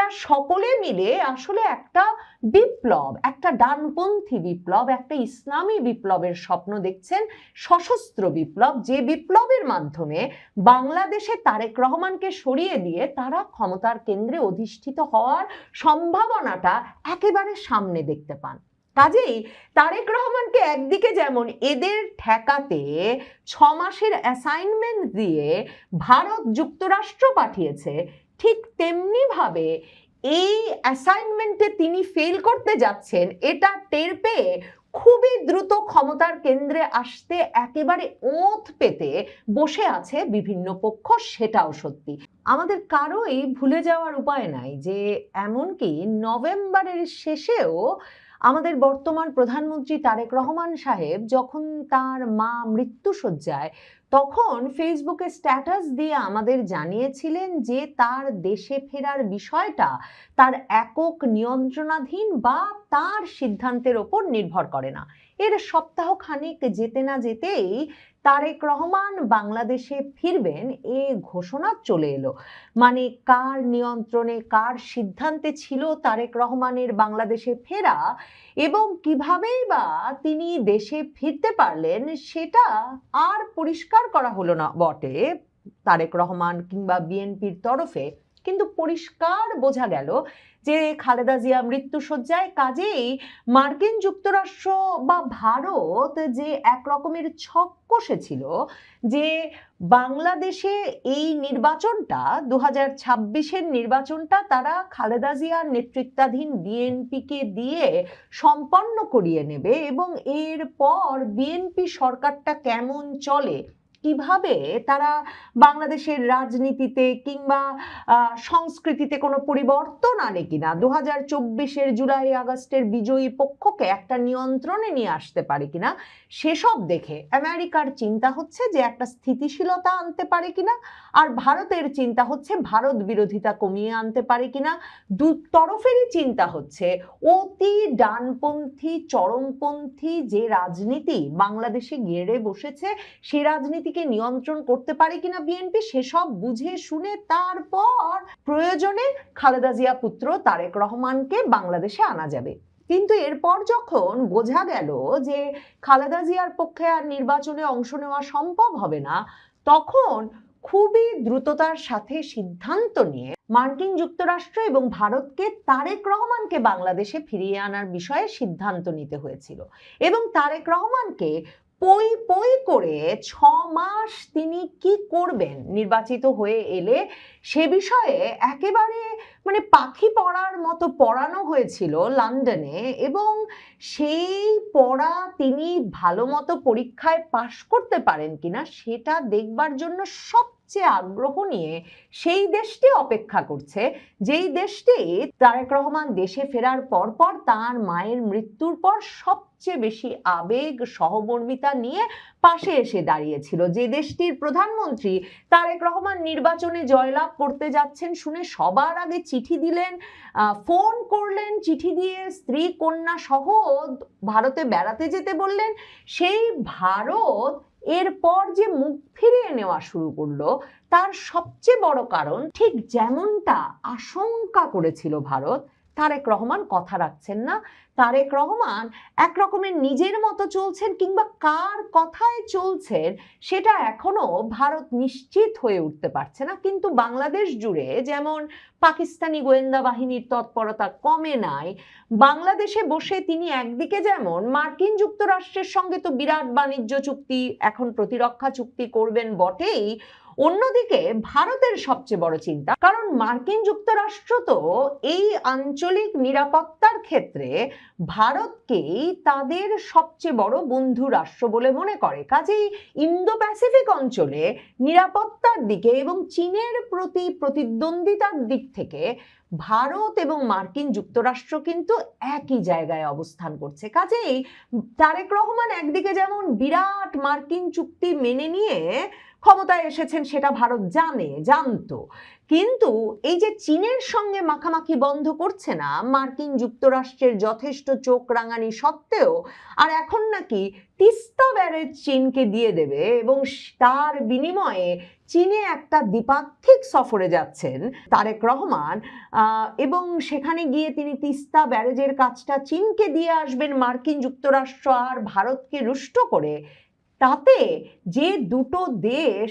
এরা সকলে মিলে আসলে একটা বিপ্লব, একটা ডানপন্থী বিপ্লব, একটা ইসলামী বিপ্লবের স্বপ্ন দেখছেন, সশস্ত্র বিপ্লব, যে বিপ্লবের মাধ্যমে বাংলাদেশে তারেক রহমানকে সরিয়ে দিয়ে তারা ক্ষমতার কেন্দ্রে অধিষ্ঠিত হওয়ার সম্ভাবনাটা একেবারে সামনে দেখতে পান। কাজেই তারেক রহমানকে একদিকে যেমন এদের ঠেকাতে 6 মাসের অ্যাসাইনমেন্ট দিয়ে ভারত যুক্তরাষ্ট্র পাঠিয়েছে, ঠিক তেমনি ভাবে এই অ্যাসাইনমেন্টে তিনি ফেল করতে যাচ্ছেন এটা টের পেয়ে খুবই দ্রুত ক্ষমতার কেন্দ্রে আসতে একেবারে ওঁত পেতে বসে আছে বিভিন্ন পক্ষ, সেটাও সত্যি। আমাদের কারোই ভুলে যাওয়ার উপায় নাই যে এমনকি নভেম্বরের শেষেও আমাদের বর্তমান প্রধানমন্ত্রী তারেক রহমান সাহেব যখন তার মা মৃত্যুশয্যায়, তখন ফেসবুকে স্ট্যাটাস দিয়ে আমাদের জানিয়েছিলেন যে তার দেশে ফেরার বিষয়টা তার একক নিয়ন্ত্রণাধীন বা তার সিদ্ধান্তের ওপর নির্ভর করে না। এর সপ্তাহ খানেক যেতে না যেতেই তারেক রহমান বাংলাদেশে ফিরবেন এ ঘোষণা চলে এলো। মানে কার নিয়ন্ত্রণে, কার সিদ্ধান্তে ছিল তারেক রহমানের বাংলাদেশে ফেরা এবং কিভাবেই বা তিনি দেশে ফিরতে পারলেন সেটা আর পরিষ্কার করা হলো না বটে তারেক রহমান কিংবা বিএনপির তরফে, কিন্তু পরিষ্কার বোঝা গেল যে খালেদা জিয়া মৃত্যুশয্যায়, কাজেই মার্কিন যুক্তরাষ্ট্র বা ভারত যে এক রকমের ছক কষেছিল যে বাংলাদেশে এই নির্বাচনটা 2026-এর নির্বাচনটা তারা খালেদা জিয়ার নেতৃত্বাধীন বিএনপিকে দিয়ে সম্পন্ন করিয়ে নেবে এবং এরপর বিএনপি সরকারটা কেমন চলে, কিভাবে তারা বাংলাদেশের রাজনীতিতে কিংবা সংস্কৃতিতে কোনো পরিবর্তন আনে কিনা, 2024-এর জুলাই আগস্টের বিজয়ী পক্ষকে একটা নিয়ন্ত্রণে নিয়ে আসতে পারে কিনা, সেসব দেখে আমেরিকার চিন্তা হচ্ছে যে একটা স্থিতিশীলতা আনতে পারে কিনা, আর ভারতের চিন্তা হচ্ছে ভারত বিরোধিতা কমিয়ে আনতে পারে কিনা। দু তরফেরই চিন্তা হচ্ছে অতি ডানপন্থী চরমপন্থী যে রাজনীতি বাংলাদেশে গেড়ে বসেছে সে রাজনীতিকে নিয়ন্ত্রণ করতে পারে কিনা বিএনপি, সেসব বুঝে শুনে তারপর প্রয়োজনে খালেদা জিয়া পুত্র তারেক রহমানকে বাংলাদেশে আনা যাবে। কিন্তু এরপর যখন বোঝা গেল যে খালেদা জিয়ার পক্ষে আর নির্বাচনে অংশ নেওয়া সম্ভব হবে না, তখন খুবই দ্রুততার সাথে সিদ্ধান্ত নিয়ে মার্কিন যুক্তরাষ্ট্র এবং ভারতকে তারেক রহমানকে বাংলাদেশে ফিরিয়ে আনার বিষয়ে সিদ্ধান্ত নিতে হয়েছিল। এবং তারেক রহমানকে পই পই করে 6 মাস তিনি কি করবেন নির্বাচিত হয়ে এলে সে বিষয়ে একেবারে মানে পাখি পড়ার মতো পড়ানো হয়েছিল লন্ডনে, এবং সেই পড়া তিনি ভালো মতো পরীক্ষায় পাশ করতে পারেন কিনা সেটা দেখবার জন্য সবচেয়ে আগ্রহ নিয়ে সেই দেশটি অপেক্ষা করছে, যেই দেশটি তারেক রহমান দেশে ফেরার পর তার মায়ের মৃত্যুর পর সবচেয়ে বেশি আবেগ সহমর্মিতা নিয়ে পাশে এসে দাঁড়িয়েছিল, যে দেশটির প্রধানমন্ত্রী তারেক রহমান নির্বাচনে জয়লাভ করতে যাচ্ছেন শুনে সবার আগে চিঠি দিলেন, ফোন করলেন, চিঠি দিয়ে স্ত্রী কন্যা সহ ভারতে বেড়াতে যেতে বললেন। সেই ভারত এরপর যে মুখ ফিরিয়ে নেওয়া শুরু করলো তার সবচেয়ে বড় কারণ, ঠিক যেমনটা আশঙ্কা করেছিল ভারত, তারেক রহমান কথা রাখছেন না। তারেক রহমান এক রকমের নিজের মতো চলছেন, কিংবা কার কথায় চলছেন সেটা এখনো ভারত নিশ্চিত হয়ে উঠতে পারছে না। কিন্তু বাংলাদেশ জুড়ে যেমন পাকিস্তানি গোয়েন্দা বাহিনীর তৎপরতা কমে নাই, বাংলাদেশে বসে তিনি একদিকে যেমন মার্কিন যুক্তরাষ্ট্রের সঙ্গে তো বিরাট বাণিজ্য চুক্তি, এখন প্রতিরক্ষা চুক্তি করবেন বটেই, অন্যদিকে ভারতের সবচেয়ে বড় চিন্তা, কারণ মার্কিন যুক্তরাষ্ট্র তো এই আঞ্চলিক নিরাপত্তার ক্ষেত্রে ভারতকেই তাদের সবচেয়ে বড় বন্ধু রাষ্ট্র বলে মনে করে। কাজেই ইন্দো প্যাসিফিক অঞ্চলে নিরাপত্তার দিকে এবং চীনের প্রতি প্রতিদ্বন্দ্বিতার দিক থেকে ভারত এবং মার্কিন যুক্তরাষ্ট্র কিন্তু একই জায়গায় অবস্থান করছে। কাজেই তারেক রহমান একদিকে যেমন বিরাট মার্কিন চুক্তি মেনে নিয়ে ক্ষমতায় এসেছেন সেটা ভারত জানতো, কিন্তু এই যে চীনের সঙ্গে মাখামাখি বন্ধ করছে না মার্কিন যুক্তরাষ্ট্রের যথেষ্ট চোখ রাঙানি সত্ত্বেও, আর এখন নাকি তিস্তা ব্যারেজ চীনকে দিয়ে দেবে এবং তার বিনিময়ে চীনে একটা দ্বিপাক্ষিক সফরে যাচ্ছেন তারেক রহমান, এবং সেখানে গিয়ে তিনি তিস্তা ব্যারেজের কাজটা চীনকে দিয়ে আসবেন মার্কিন যুক্তরাষ্ট্র আর ভারতকে রুষ্ট করে, তাতে যে দুটো দেশ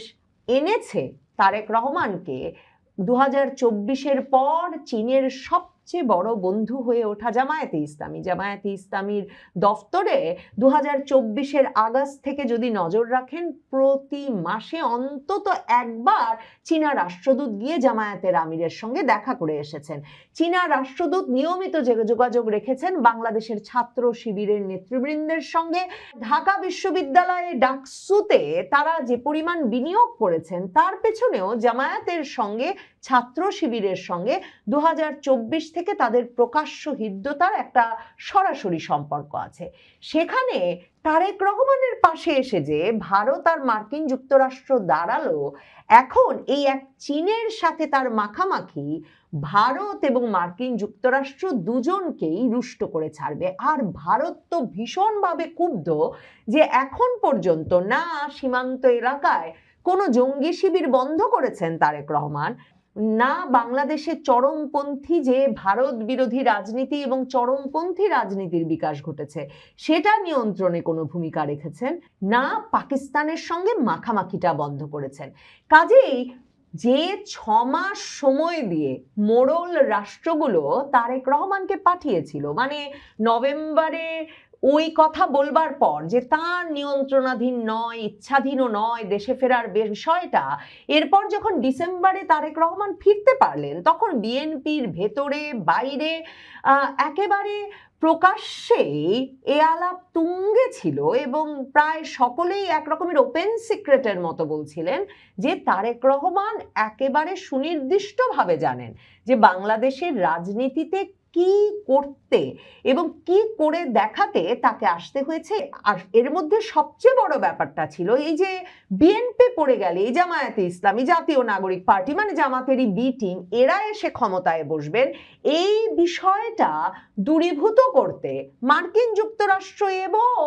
এনেছে তারেক রহমানকে 2024-এর পর চীনের সবচেয়ে বড় বন্ধু হয়ে ওঠা জামায়াতে ইসলামীর দফতরে 2024-এর আগস্ট থেকে যদি নজর রাখেন, প্রতি মাসে অন্তত একবার চীনা রাষ্ট্রদূত গিয়ে জামায়াতের আমিরের সঙ্গে দেখা করে এসেছেন। চীনা রাষ্ট্রদূত নিয়মিত যোগাযোগ রেখেছেন বাংলাদেশের ছাত্র শিবিরের নেতৃবৃন্দের সঙ্গে। ঢাকা বিশ্ববিদ্যালয়ে ডাকসুতে তারা যে পরিমাণ বিনিয়োগ করেছেন তার পেছনেও জামায়াতের সঙ্গে, ছাত্র শিবিরের সঙ্গে 2024 থেকে তাদের প্রকাশ্য হৃদ্যতার একটা সরাসরি সম্পর্ক আছে। সেখানে তারেক রহমানের পাশে এসে যে ভারত আর মার্কিন যুক্তরাষ্ট্র দাঁড়ালো, এখন এই এক চীনের সাথে তার মাখামাখি ভারত এবং মার্কিন যুক্তরাষ্ট্র দুজনকেই রুষ্ট করে ছাড়বে। আর ভারত তো ভীষণভাবে ক্ষুব্ধ যে এখন পর্যন্ত না সীমান্ত এলাকায় কোনো জঙ্গি শিবির বন্ধ করেছেন তারেক রহমান, না বাংলাদেশে চরমপন্থী যে ভারত বিরোধী রাজনীতি এবং চরমপন্থী রাজনীতির বিকাশ ঘটেছে সেটা নিয়ন্ত্রণে কোনো ভূমিকা রেখেছেন, না পাকিস্তানের সঙ্গে মাখামাখিটা বন্ধ করেছেন। কাজেই যে 6 মাস সময় দিয়ে মোড়ল রাষ্ট্রগুলো তারেক রহমানকে পাঠিয়েছিল, মানে নভেম্বরে ওই কথা বলবার পর যে তার নিয়ন্ত্রণাধীন নয়, ইচ্ছাধীনও নয় দেশে ফেরার বিষয়টা, এরপর যখন ডিসেম্বরে তারেক রহমান ফিরতে পারলেন তখন বিএনপির ভেতরে বাইরে একেবারে প্রকাশ্যেই এ আলাপ তুঙ্গে ছিল এবং প্রায় সকলেই একরকমের ওপেন সিক্রেটের মতো বলছিলেন যে তারেক রহমান একেবারে সুনির্দিষ্টভাবে জানেন যে বাংলাদেশের রাজনীতিতে কি করতে এবং কি করে দেখাতে তাকে আসতে হয়েছে। আর এর মধ্যে সবচেয়ে বড় ব্যাপারটা ছিল এই যে বিএনপি পড়ে গেলে এই জামায়াতে ইসলামী, জাতীয় নাগরিক পার্টি মানে জামাতেরই বি টিম, এরা এসে ক্ষমতায় বসবেন, এই বিষয়টা দূরীভূত করতে মার্কিন যুক্তরাষ্ট্র এবং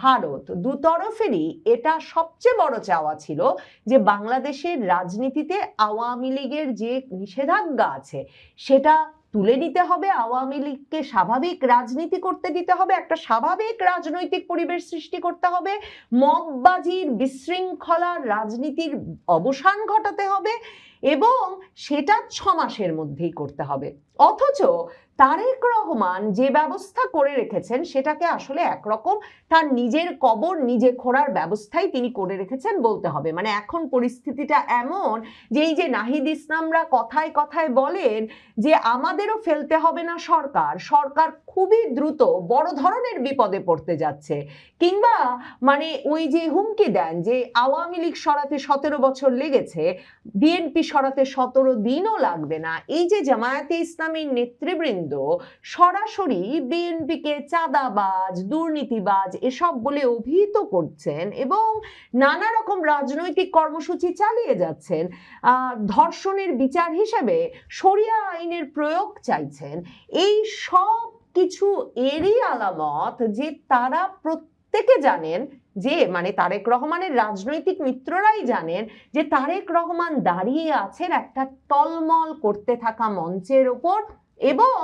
ভারত দুতরফেরই এটা সবচেয়ে বড় চাওয়া ছিল যে বাংলাদেশের রাজনীতিতে আওয়ামী লীগের যে নিষেধাজ্ঞা আছে সেটা তুলে নিতে হবে, আওয়ামী লীগকে স্বাভাবিক রাজনীতি করতে দিতে হবে, একটা স্বাভাবিক রাজনৈতিক পরিবেশ সৃষ্টি করতে হবে, মববাজির বিশৃঙ্খলার রাজনীতির অবসান ঘটাতে হবে এবং সেটা 6 মাসের মধ্যেই করতে হবে। অথচ তারেক রহমান যে ব্যবস্থা করে রেখেছেন সেটাকে আসলে একরকম তার নিজের কবর নিজে খোঁড়ার ব্যবস্থাই তিনি করে রেখেছেন বলতে হবে। মানে এখন পরিস্থিতিটা এমন যে এই যে নাহিদ ইসলামরা কথায় কথায় বলেন যে আমাদেরও ফেলতে হবে না সরকার খুবই দ্রুত বড় ধরনের বিপদে পড়তে যাচ্ছে, কিংবা মানে ওই যে হুমকি দেন যে আওয়ামী লীগ সরাতে 17 বছর লেগেছে, বিএনপি সরাতে 17 দিনও লাগবে না। এই যে জামায়াতে ইসলামীর নেতৃবৃন্দ সরাসরি বিএনপিকে চাঁদাবাজ, দুর্নীতিবাজ এসব বলে অভিহিত করছেন এবং নানা রকম রাজনৈতিক কর্মসূচি চালিয়ে যাচ্ছেন, ধর্ষণের বিচার হিসেবে শরিয়া আইনের প্রয়োগ চাইছেন, এই সব কিছু এরই আলামত যে তারা প্রত্যেকে জানেন যে মানে তারেক রহমানের রাজনৈতিক মিত্ররাই জানেন যে তারেক রহমান দাঁড়িয়ে আছেন একটা টলমল করতে থাকা মঞ্চের ওপর এবং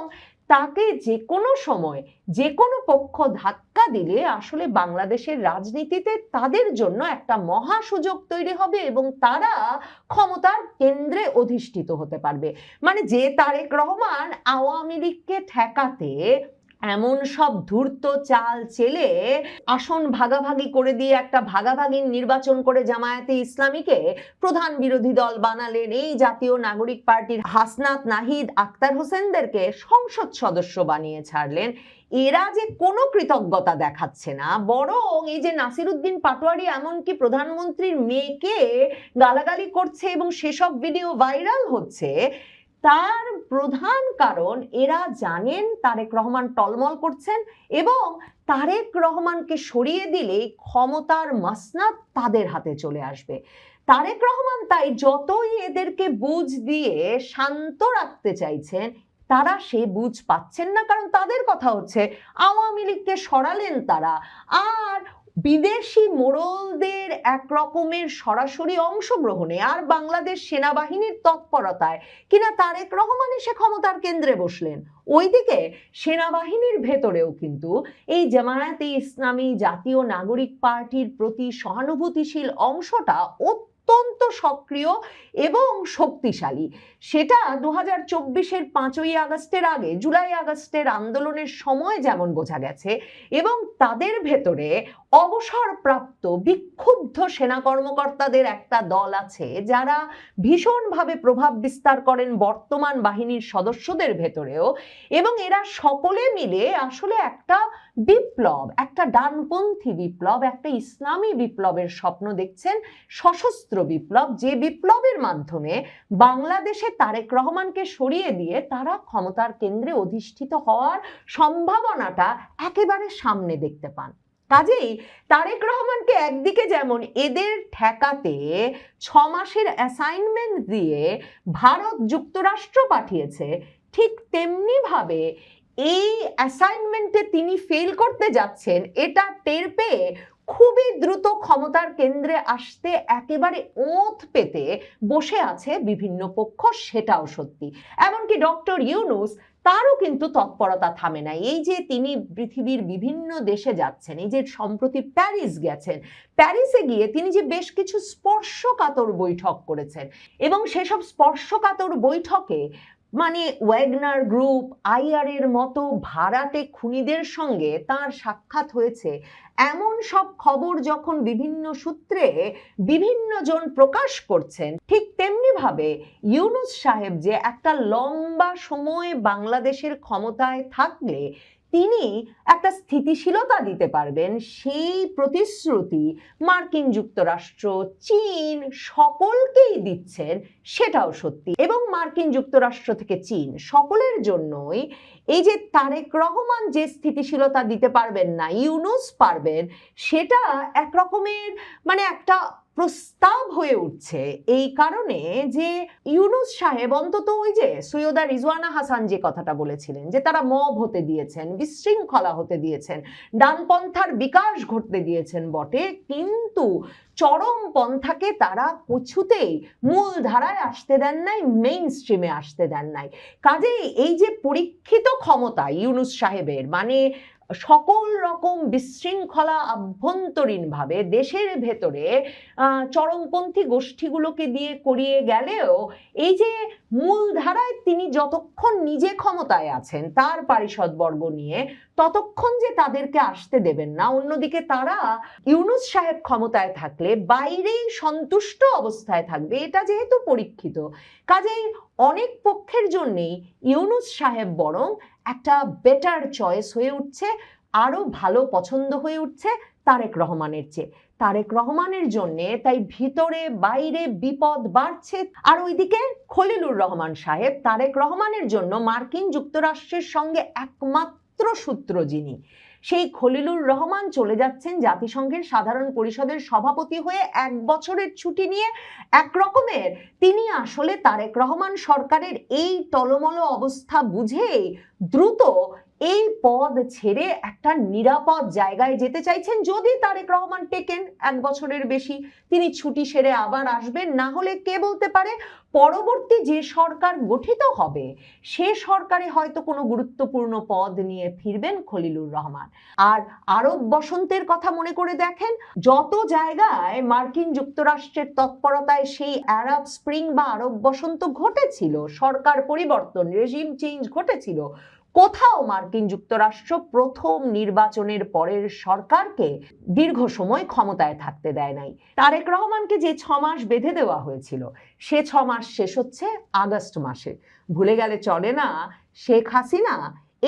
তাকে যে কোনো সময় যে কোনো পক্ষ ধাক্কা দিলে আসলে বাংলাদেশের রাজনীতিতে তাদের জন্য একটা মহা সুযোগ তৈরি হবে এবং তারা ক্ষমতার কেন্দ্রে অধিষ্ঠিত হতে পারবে। মানে যে তারেক রহমান আওয়ামী লীগকে ঠেকাতে এমন সব ধূর্ত চাল চেলে আসন ভাগাভাগি করে দিয়ে একটা ভাগাভাগির নির্বাচন করে জামায়াতে ইসলামীকে প্রধান বিরোধী দল বানালেন, এই জাতীয় নাগরিক পার্টির হাসনাত, নাহিদ, আক্তার হোসেনদেরকে সংসদ সদস্য বানিয়ে ছাড়লেন, এরা যে কোনো কৃতজ্ঞতা দেখাচ্ছে না, বরং এই যে নাসিরউদ্দিন পাটোয়ারি এমনকি প্রধানমন্ত্রীর মেয়েকে গালাগালি করছে এবং সেসব ভিডিও ভাইরাল হচ্ছে, তার প্রধান কারণ এরা জানেন তারেক রহমান টলমল করছেন এবং তারেক রহমানকে সরিয়ে দিলে ক্ষমতার মাসনাদ তাদের হাতে চলে আসবে। তারেক রহমান তাই যতই এদেরকে বুঝ দিয়ে শান্ত রাখতে চাইছেন তারা সে বুঝ পাচ্ছেন না, কারণ তাদের কথা হচ্ছে আওয়ামী লীগকে সরালেন তারা, আর বিদেশি মোড়লদের এক রকমের সরাসরি অংশগ্রহণে আর বাংলাদেশ সেনাবাহিনীর তৎপরতায় কিনা তারেক রহমান এসে ক্ষমতার কেন্দ্রে বসলেন। ওইদিকে সেনাবাহিনীর ভেতরেও কিন্তু এই জামায়াতে ইসলামী জাতীয় নাগরিক পার্টির প্রতি সহানুভূতিশীল অংশটা অত্যন্ত সক্রিয় এবং শক্তিশালী। সেটা 2024-এর 5ই আগস্টের আগে জুলাই আগস্টের আন্দোলনের সময় যেমন বোঝা গেছে, এবং তাদের ভেতরে অবসরপ্রাপ্ত বিক্ষুব্ধ সেনা কর্মকর্তাদের একটা দল আছে যারা ভীষণভাবে প্রভাব বিস্তার করেন বর্তমান বাহিনীর সদস্যদের ভেতরেও, এবং এরা সকলে মিলে আসলে একটা বিপ্লব, একটা ডানপন্থী বিপ্লব, একটা ইসলামী বিপ্লবের স্বপ্ন দেখছেন, সশস্ত্র বিপ্লব, যে বিপ্লবের মাধ্যমে বাংলাদেশে তারেক রহমানকে সরিয়ে দিয়ে তারা ক্ষমতার কেন্দ্রে অধিষ্ঠিত হওয়ার সম্ভাবনাটা একেবারে সামনে দেখতে পান। কাজেই তারেক রহমানকে একদিকে যেমন এদের ঠেকাতে 6 মাসের অ্যাসাইনমেন্ট দিয়ে ভারত যুক্তরাষ্ট্র পাঠিয়েছে, ঠিক তেমনি ভাবে এই অ্যাসাইনমেন্টে তিনি ফেল করতে যাচ্ছেন এটা টের পেয়ে খুবই দ্রুত ক্ষমতার কেন্দ্রে আসতে একেবারে ওঁত পেতে বসে আছে বিভিন্ন পক্ষ, সেটাও সত্যি। এমনকি ডক্টর ইউনূস, তারও কিন্তু তৎপরতা থামে নাই। এই যে তিনি পৃথিবীর বিভিন্ন দেশে যাচ্ছেন, এই যে সম্প্রতি প্যারিস গেছেন, প্যারিসে গিয়ে তিনি যে বেশ কিছু স্পর্শকাতর বৈঠক করেছেন, এবং সেসব স্পর্শকাতর বৈঠকে মানে ওয়াগনার গ্রুপ, আইআর এর মতো ভাড়াটে খুনিদের সঙ্গে তার সাক্ষাৎ হয়েছে, এমন সব খবর যখন বিভিন্ন সূত্রে বিভিন্ন জন প্রকাশ করছেন, ঠিক তেমনি ভাবে ইউনূস সাহেব যে একটা লম্বা সময় বাংলাদেশের ক্ষমতায় থাকলে তিনি একটা স্থিতিশীলতা দিতে পারবেন, সেই প্রতিশ্রুতি মার্কিন যুক্তরাষ্ট্র, চীন সকলকেই দিচ্ছেন, সেটাও সত্যি। এবং মার্কিন যুক্তরাষ্ট্র থেকে চীন সকলের জন্যই এই যে তারেক রহমান যে স্থিতিশীলতা দিতে পারবেন না, ইউনূস পারবেন, সেটা এক রকমের মানে একটা প্রস্তাব হয়ে উঠছে। এই কারণে যে ইউনূস সাহেব অন্তত ওই যে সৈয়দা রিজওয়ানা হাসান যে কথাটা বলেছিলেন যে তারা মব হতে দিয়েছেন, বিশৃঙ্খলা হতে দিয়েছেন, ডানপন্থার বিকাশ ঘটতে দিয়েছেন বটে, কিন্তু চরম পন্থাকে তারা কিছুতেই মূল ধারায় আসতে দেন নাই, মেইন স্ট্রিমে আসতে দেন নাই। কাজেই এই যে পরীক্ষিত ক্ষমতা ইউনূস সাহেবের, মানে সকল রকম বিশৃঙ্খলা আভ্যন্তরীণভাবে দেশের ভেতরে চরমপন্থী গোষ্ঠীগুলোকে দিয়ে করিয়ে গেলেও এই যে মূল ধারায় তিনি যতক্ষণ নিজে ক্ষমতায় আছেন তার পারিষদবর্গ নিয়ে, ততক্ষণ যে তাদেরকে আসতে দেবেন না। অন্যদিকে তারা ইউনূস সাহেব ক্ষমতায় থাকলে বাইরেই সন্তুষ্ট অবস্থায় থাকবে, এটা যেহেতু পরীক্ষিত, কাজেই অনেক পক্ষের জন্যেই ইউনূস সাহেব বরং একটা বেটার চয়েস হয়ে উঠছে, আরো ভালো পছন্দ হয়ে উঠছে তারেক রহমানের চেয়ে। তারেক রহমানের জন্যে তাই ভিতরে বাইরে বিপদ বাড়ছে। আর ওইদিকে খলিলুর রহমান সাহেব, তারেক রহমানের জন্য মার্কিন যুক্তরাষ্ট্রের সঙ্গে একমাত্র সূত্র যিনি, সেই খলিলুর রহমান চলে যাচ্ছেন জাতিসংঘের সাধারণ পরিষদের সভাপতি হয়ে 1 বছরের ছুটি নিয়ে। এক রকমের তিনি আসলে তারেক রহমান সরকারের এই টলমল অবস্থা বুঝেই দ্রুত এই পদ ছেড়ে একটা নিরাপদ জায়গায় যেতে চাইছেন। যদি তারেক রহমান টেকেন 1 বছরের বেশি, তিনি ছুটি সেরে আবার আসবেন, না হলে কে বলতে পারে পরবর্তী যে সরকার গঠিত হবে সে সরকারে হয়তো কোনো গুরুত্বপূর্ণ পদ নিয়ে ফিরবেন খলিলুর রহমান। আর আরব বসন্তের কথা মনে করে দেখেন, যত জায়গায় মার্কিন যুক্তরাষ্ট্রের তৎপরতায় সেই আরব স্প্রিং বা আরব বসন্ত ঘটেছিল, সরকার পরিবর্তন, রেজিম চেঞ্জ ঘটেছিল, কোথাও মার্কিন যুক্তরাষ্ট্র প্রথম নির্বাচনের পরের সরকারকে দীর্ঘ সময় ক্ষমতায় থাকতে দেয় নাই। তারেক রহমানকে যে 6 মাস বেঁধে দেওয়া হয়েছিল, সে 6 মাস শেষ হচ্ছে আগস্ট মাসে। ভুলে গেলে চলে না, শেখ হাসিনা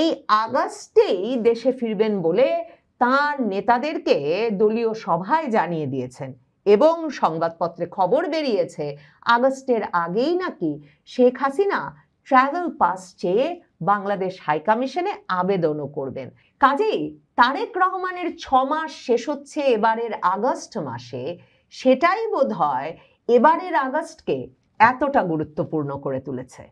এই আগস্টেই দেশে ফিরবেন বলে তার নেতাদেরকে দলীয় সভায় জানিয়ে দিয়েছেন, এবং সংবাদপত্রে খবর বেরিয়েছে আগস্টের আগেই নাকি শেখ হাসিনা ট্রাভেল পাস চেয়ে বাংলাদেশ হাইকমিশনে আবেদনও করবেন। কাজেই তারেক রহমানের 6 মাস শেষ হচ্ছে এবারের আগস্ট মাসে, সেটাই বোধহয় এবারের আগস্টকে এতটা গুরুত্বপূর্ণ করে তুলেছে।